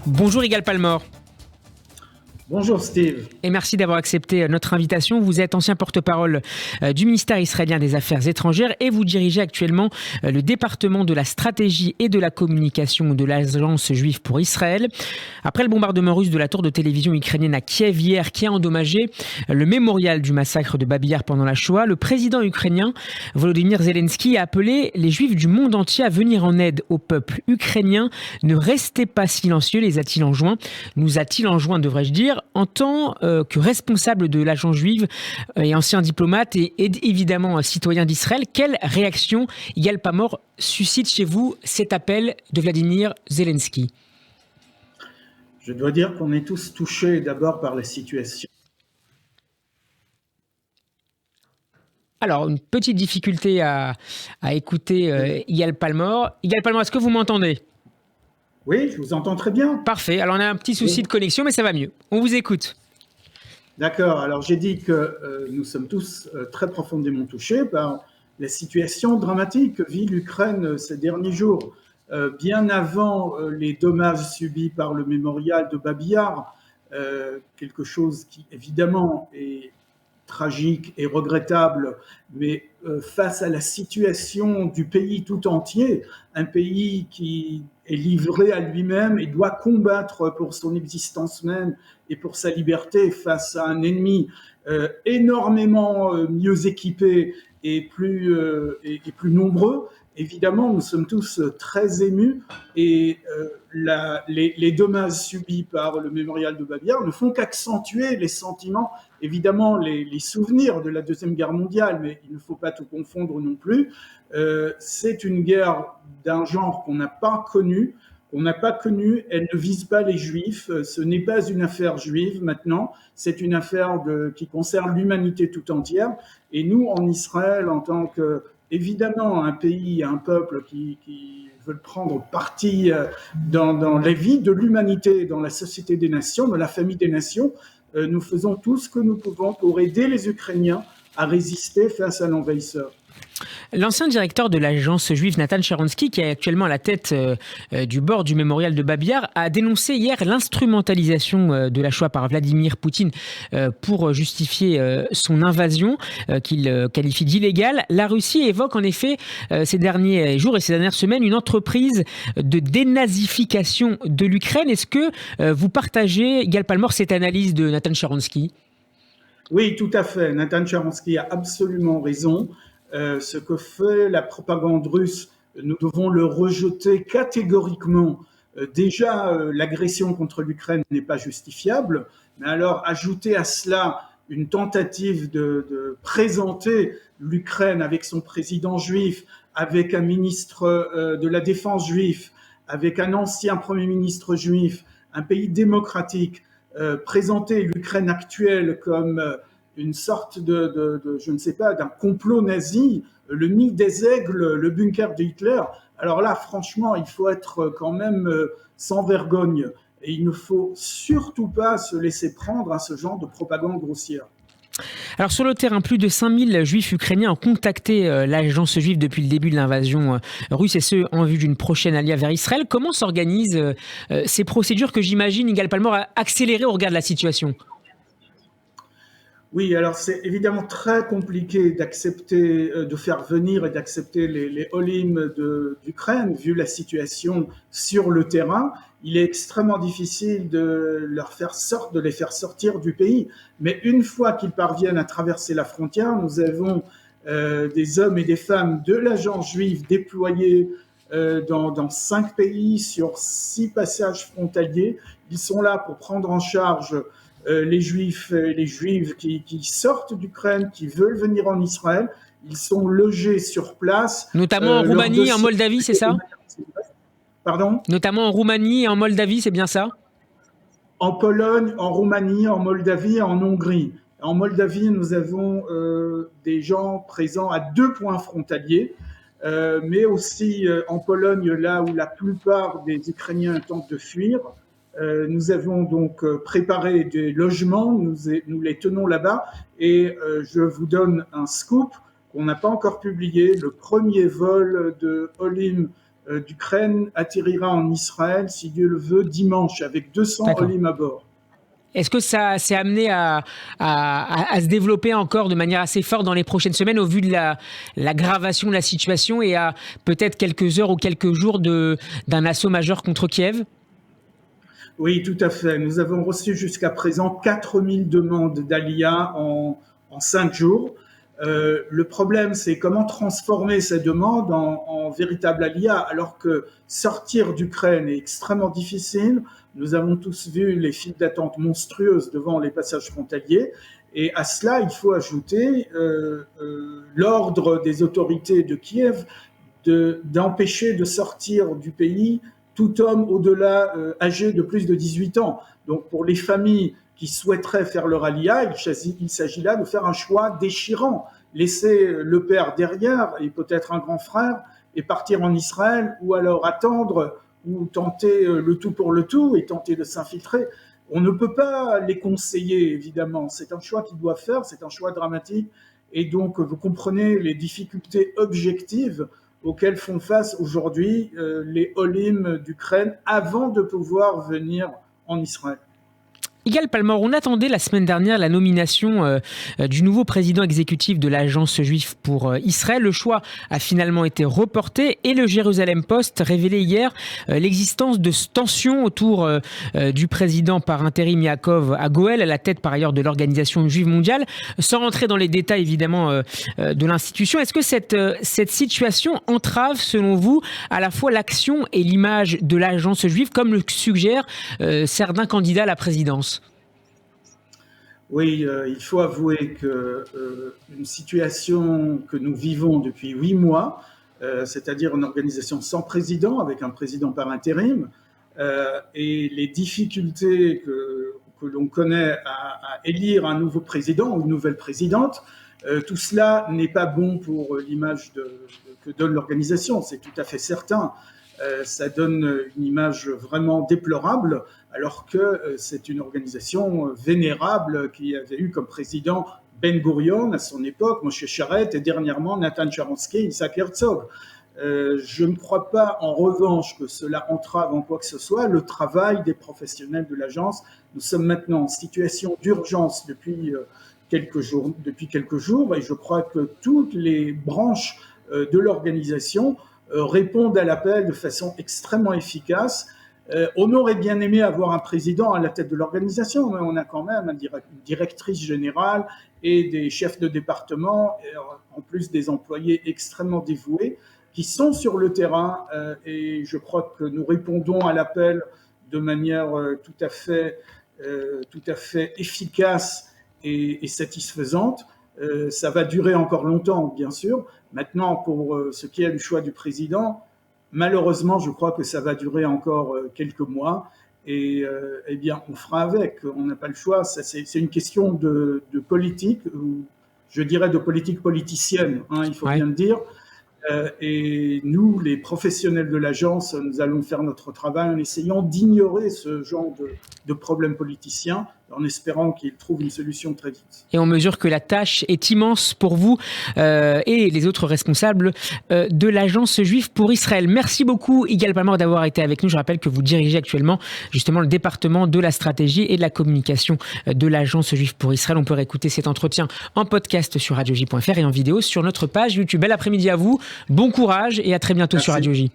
Bonjour Igal Palmore. Bonjour Steve. Et merci d'avoir accepté notre invitation. Vous êtes ancien porte-parole du ministère israélien des Affaires étrangères et vous dirigez actuellement le département de la stratégie et de la communication de l'Agence juive pour Israël. Après le bombardement russe de la tour de télévision ukrainienne à Kiev hier qui a endommagé le mémorial du massacre de Babi Yar pendant la Shoah, le président ukrainien Volodymyr Zelensky a appelé les juifs du monde entier à venir en aide au peuple ukrainien. Ne restez pas silencieux, les a-t-il enjoint. Nous a-t-il enjoint, devrais-je dire, en tant que responsable de l'agence juive et ancien diplomate et évidemment citoyen d'Israël, quelle réaction, Igal Palmore, suscite chez vous cet appel de Vladimir Zelensky? Je dois dire qu'on est tous touchés d'abord par la situation. Alors, une petite difficulté à écouter Igal Palmore. Igal Palmore, est-ce que vous m'entendez? Oui, je vous entends très bien. Parfait. Alors, on a un petit souci de connexion, mais ça va mieux. On vous écoute. D'accord. Alors, j'ai dit que nous sommes tous très profondément touchés par la situation dramatique que vit l'Ukraine ces derniers jours. Bien avant les dommages subis par le mémorial de Babi Yar, quelque chose qui, évidemment, est tragique et regrettable, mais face à la situation du pays tout entier, un pays qui est livré à lui-même et doit combattre pour son existence même et pour sa liberté face à un ennemi énormément mieux équipé et plus nombreux. Évidemment, nous sommes tous très émus et les dommages subis par le mémorial de Babi Yar ne font qu'accentuer les sentiments, évidemment les souvenirs de la Deuxième Guerre mondiale, mais il ne faut pas tout confondre non plus. C'est une guerre d'un genre qu'on n'a pas connu. Elle ne vise pas les Juifs, ce n'est pas une affaire juive maintenant, c'est une affaire qui concerne l'humanité tout entière. Et nous, en Israël, en tant que, évidemment, un pays, un peuple qui veulent prendre parti dans la vie de l'humanité, dans la société des nations, dans la famille des nations, nous faisons tout ce que nous pouvons pour aider les Ukrainiens à résister face à l'envahisseur. L'ancien directeur de l'agence juive Natan Sharansky, qui est actuellement à la tête du board du mémorial de Babi Yar, a dénoncé hier l'instrumentalisation de la Shoah par Vladimir Poutine pour justifier son invasion, qu'il qualifie d'illégale. La Russie évoque en effet ces derniers jours et ces dernières semaines une entreprise de dénazification de l'Ukraine. Est-ce que vous partagez, Igal Palmore, cette analyse de Natan Sharansky? Oui, tout à fait. Natan Sharansky a absolument raison. Ce que fait la propagande russe, nous devons le rejeter catégoriquement. Déjà, l'agression contre l'Ukraine n'est pas justifiable, mais alors ajouter à cela une tentative de présenter l'Ukraine avec son président juif, avec un ministre de la Défense juif, avec un ancien Premier ministre juif, un pays démocratique, présenter l'Ukraine actuelle comme une sorte je ne sais pas, d'un complot nazi, le nid des aigles, le bunker de Hitler. Alors là, franchement, il faut être quand même sans vergogne. Et il ne faut surtout pas se laisser prendre à ce genre de propagande grossière. Alors sur le terrain, plus de 5000 juifs ukrainiens ont contacté l'agence juive depuis le début de l'invasion russe et ce, en vue d'une prochaine alliée vers Israël. Comment s'organisent ces procédures que j'imagine, Igal Palmore, a accélérées au regard de la situation? Oui, alors c'est évidemment très compliqué d'accepter, de faire venir et d'accepter les Olim d'Ukraine, vu la situation sur le terrain. Il est extrêmement difficile de les faire sortir du pays. Mais une fois qu'ils parviennent à traverser la frontière, nous avons des hommes et des femmes de l'agence juive déployés dans 5 pays sur 6 passages frontaliers. Ils sont là pour prendre en charge les juifs et les juives qui sortent d'Ukraine, qui veulent venir en Israël. Ils sont logés sur place. Notamment en Roumanie et en Moldavie, c'est ça? Pardon? Notamment en Roumanie et en Moldavie, c'est bien ça? En Pologne, en Roumanie, en Moldavie et en Hongrie. En Moldavie, nous avons des gens présents à 2 points frontaliers, mais aussi en Pologne, là où la plupart des Ukrainiens tentent de fuir. Nous avons donc préparé des logements, nous les tenons là-bas et je vous donne un scoop qu'on n'a pas encore publié. Le premier vol de Olim d'Ukraine atterrira en Israël, si Dieu le veut, dimanche, avec 200 Olim à bord. Est-ce que ça s'est amené à se développer encore de manière assez forte dans les prochaines semaines au vu de l'aggravation de la situation et à peut-être quelques heures ou quelques jours d'un assaut majeur contre Kiev ? Oui, tout à fait. Nous avons reçu jusqu'à présent 4000 demandes d'Aliyah en 5 jours. Le problème, c'est comment transformer ces demandes en véritable Aliyah, alors que sortir d'Ukraine est extrêmement difficile. Nous avons tous vu les files d'attente monstrueuses devant les passages frontaliers. Et à cela, il faut ajouter l'ordre des autorités de Kiev d'empêcher de sortir du pays tout homme au-delà âgé de plus de 18 ans. Donc pour les familles qui souhaiteraient faire leur Aliyah, il s'agit là de faire un choix déchirant. Laisser le père derrière et peut-être un grand frère et partir en Israël, ou alors attendre ou tenter le tout pour le tout et tenter de s'infiltrer. On ne peut pas les conseiller, évidemment. C'est un choix qu'ils doivent faire, c'est un choix dramatique. Et donc, vous comprenez les difficultés objectives auxquelles font face aujourd'hui les Olim d'Ukraine avant de pouvoir venir en Israël. Yigal Palmor, on attendait la semaine dernière la nomination du nouveau président exécutif de l'Agence juive pour Israël. Le choix a finalement été reporté et le Jérusalem Post révélait hier l'existence de tensions autour du président par intérim Yaakov Agoel, à la tête par ailleurs de l'Organisation juive mondiale. Sans rentrer dans les détails évidemment de l'institution, est-ce que cette situation entrave selon vous à la fois l'action et l'image de l'Agence juive comme le suggèrent certains candidats à la présidence ? Oui, il faut avouer qu'une situation que nous vivons depuis 8 mois, c'est-à-dire une organisation sans président, avec un président par intérim, et les difficultés que l'on connaît à élire un nouveau président ou une nouvelle présidente, tout cela n'est pas bon pour l'image que donne l'organisation, c'est tout à fait certain. Ça donne une image vraiment déplorable, alors que c'est une organisation vénérable qui avait eu comme président Ben Gurion à son époque, Moshe Sharet, et dernièrement Nathan Sharansky et Isaac Herzog. Je ne crois pas, en revanche, que cela entrave en quoi que ce soit le travail des professionnels de l'agence. Nous sommes maintenant en situation d'urgence depuis quelques jours, et je crois que toutes les branches de l'organisation répondent à l'appel de façon extrêmement efficace. On aurait bien aimé avoir un président à la tête de l'organisation, mais on a quand même une directrice générale et des chefs de département, en plus des employés extrêmement dévoués, qui sont sur le terrain, et je crois que nous répondons à l'appel de manière tout à fait efficace et satisfaisante. Ça va durer encore longtemps, bien sûr. Maintenant, pour ce qui est du choix du président, malheureusement, je crois que ça va durer encore quelques mois. Et eh bien, on fera avec. On n'a pas le choix. C'est une question de politique, ou je dirais de politique politicienne, hein, il faut bien le dire. Et nous, les professionnels de l'agence, nous allons faire notre travail en essayant d'ignorer ce genre de problèmes politiciens, en espérant qu'ils trouvent une solution très vite. Et on mesure que la tâche est immense pour vous et les autres responsables de l'Agence juive pour Israël. Merci beaucoup, Yigal Palmor, d'avoir été avec nous. Je rappelle que vous dirigez actuellement justement le département de la stratégie et de la communication de l'Agence juive pour Israël. On peut réécouter cet entretien en podcast sur radioj.fr et en vidéo sur notre page YouTube. Bel après-midi à vous, bon courage et à très bientôt. Merci. Sur Radio J.